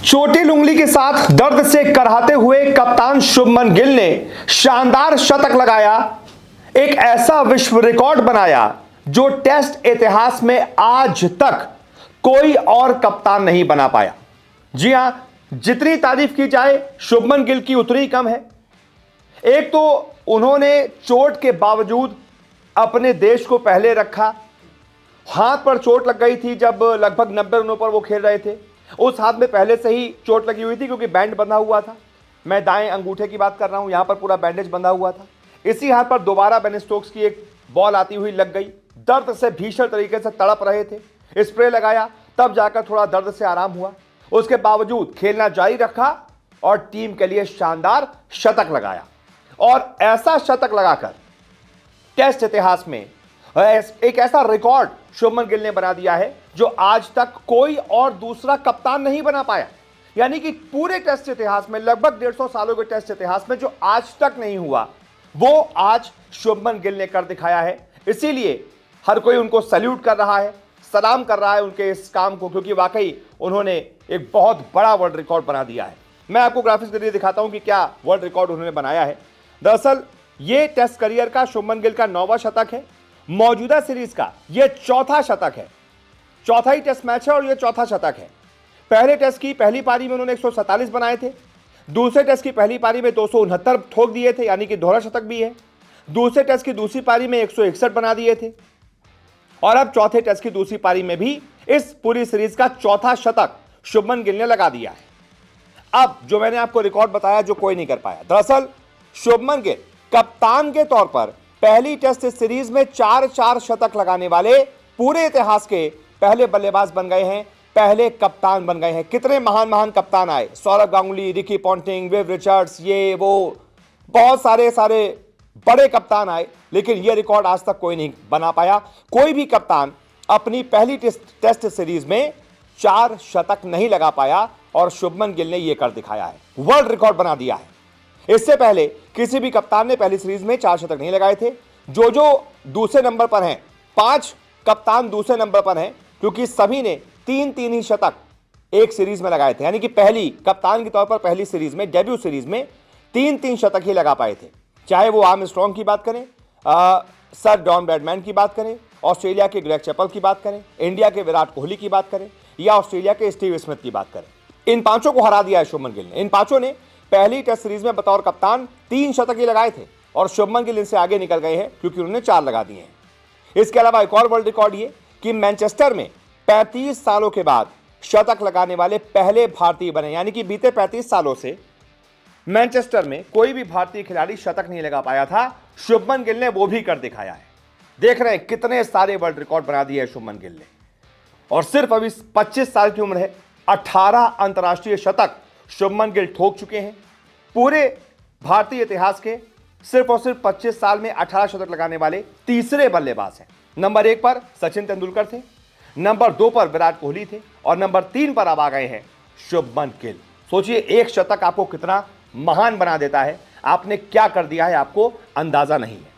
चोटिल उंगली के साथ दर्द से कराहते हुए कप्तान शुभमन गिल ने शानदार शतक लगाया, एक ऐसा विश्व रिकॉर्ड बनाया जो टेस्ट इतिहास में आज तक कोई और कप्तान नहीं बना पाया। जी हां, जितनी तारीफ की जाए शुभमन गिल की उतनी कम है। एक तो उन्होंने चोट के बावजूद अपने देश को पहले रखा। हाथ पर चोट लग गई थी जब लगभग 90 रनों पर वो खेल रहे थे। उस हाथ में पहले से ही चोट लगी हुई थी क्योंकि बैंड बंधा हुआ था। मैं दाएं अंगूठे की बात कर रहा हूं, यहां पर पूरा बैंडेज बंधा हुआ था। इसी हाथ पर दोबारा बेन स्टोक्स की एक बॉल आती हुई लग गई। दर्द से भीषण तरीके से तड़प रहे थे। स्प्रे लगाया, तब जाकर थोड़ा दर्द से आराम हुआ। उसके बावजूद खेलना जारी रखा और टीम के लिए शानदार शतक लगाया। और ऐसा शतक लगाकर टेस्ट इतिहास में एक ऐसा रिकॉर्ड शुभमन गिल ने बना दिया है जो आज तक कोई और दूसरा कप्तान नहीं बना पाया। यानी कि पूरे टेस्ट इतिहास में, लगभग 150 सालों के टेस्ट इतिहास में जो आज तक नहीं हुआ, वो आज शुभमन गिल ने कर दिखाया है। इसीलिए हर कोई उनको सैल्यूट कर रहा है, सलाम कर रहा है उनके इस काम को, क्योंकि वाकई उन्होंने एक बहुत बड़ा वर्ल्ड रिकॉर्ड बना दिया है। मैं आपको ग्राफिक्स के जरिए दिखाता हूं कि क्या वर्ल्ड रिकॉर्ड उन्होंने बनाया है। दरअसल ये टेस्ट करियर का शुभमन गिल का 9वां शतक है। मौजूदा सीरीज का यह चौथा शतक है। चौथा ही टेस्ट मैच है और यह चौथा शतक है। पहले टेस्ट की पहली पारी में उन्होंने 147 बनाए थे। दूसरे टेस्ट की पहली पारी में 269 ठोक दिए थे, यानी कि दोहरा शतक भी है। दूसरे टेस्ट की दूसरी पारी में 161 बना दिए थे और अब चौथे टेस्ट की दूसरी पारी में भी इस पूरी सीरीज का चौथा शतक शुभमन गिल ने लगा दिया है। अब जो मैंने आपको रिकॉर्ड बताया जो कोई नहीं कर पाया, दरअसल शुभमन गिल कप्तान के तौर पर पहली टेस्ट सीरीज में 4 शतक लगाने वाले पूरे इतिहास के पहले बल्लेबाज बन गए हैं, पहले कप्तान बन गए हैं। कितने महान महान कप्तान आए, Sourav Ganguly, Ricky Ponting, Viv Richards, ये वो बहुत सारे बड़े कप्तान आए, लेकिन यह रिकॉर्ड आज तक कोई नहीं बना पाया। कोई भी कप्तान अपनी पहली टेस्ट सीरीज में 4 शतक नहीं लगा पाया और शुभमन गिल ने यह कर दिखाया है, वर्ल्ड रिकॉर्ड बना दिया है। इससे पहले किसी भी कप्तान ने पहली सीरीज में 4 शतक नहीं लगाए थे। जो दूसरे नंबर पर हैं, 5 कप्तान दूसरे नंबर पर हैं, क्योंकि सभी ने 3 ही शतक एक सीरीज में लगाए थे। यानी कि पहली कप्तान के तौर पर पहली सीरीज में, डेब्यू सीरीज में 3 शतक ही लगा पाए थे। चाहे वो आर्मस्ट्रॉन्ग की बात करें, सर डॉन ब्रैडमैन की बात करें, ऑस्ट्रेलिया के ग्रेग चैपल की बात करें, इंडिया के विराट कोहली की बात करें या ऑस्ट्रेलिया के स्टीव स्मिथ की बात करें। इन 5 को हरा दिया है शुभमन गिल ने। इन 5 ने पहली टेस्ट सीरीज में बतौर कप्तान 3 शतक ही लगाए थे और शुभमन गिल इनसे आगे निकल गए हैं क्योंकि उन्होंने 4 लगा दिए हैं। इसके अलावा एक और वर्ल्ड रिकॉर्ड ये कि मैनचेस्टर में 35 सालों के बाद शतक लगाने वाले पहले भारतीय बने। यानी कि बीते 35 सालों से मैनचेस्टर में कोई भी भारतीय खिलाड़ी शतक नहीं लगा पाया था, शुभमन गिल ने वो भी कर दिखाया है। देख रहे हैं कितने सारे वर्ल्ड रिकॉर्ड बना दिए हैं शुभमन गिल ने। और सिर्फ अभी 25 साल की उम्र है, 18 अंतर्राष्ट्रीय शतक शुभमन गिल ठोक चुके हैं। पूरे भारतीय इतिहास के सिर्फ और सिर्फ 25 साल में 18 शतक लगाने वाले तीसरे बल्लेबाज हैं। नंबर 1 पर सचिन तेंदुलकर थे, नंबर 2 पर विराट कोहली थे और नंबर 3 पर अब आ गए हैं शुभमन गिल। सोचिए, एक शतक आपको कितना महान बना देता है। आपने क्या कर दिया है आपको अंदाजा नहीं है।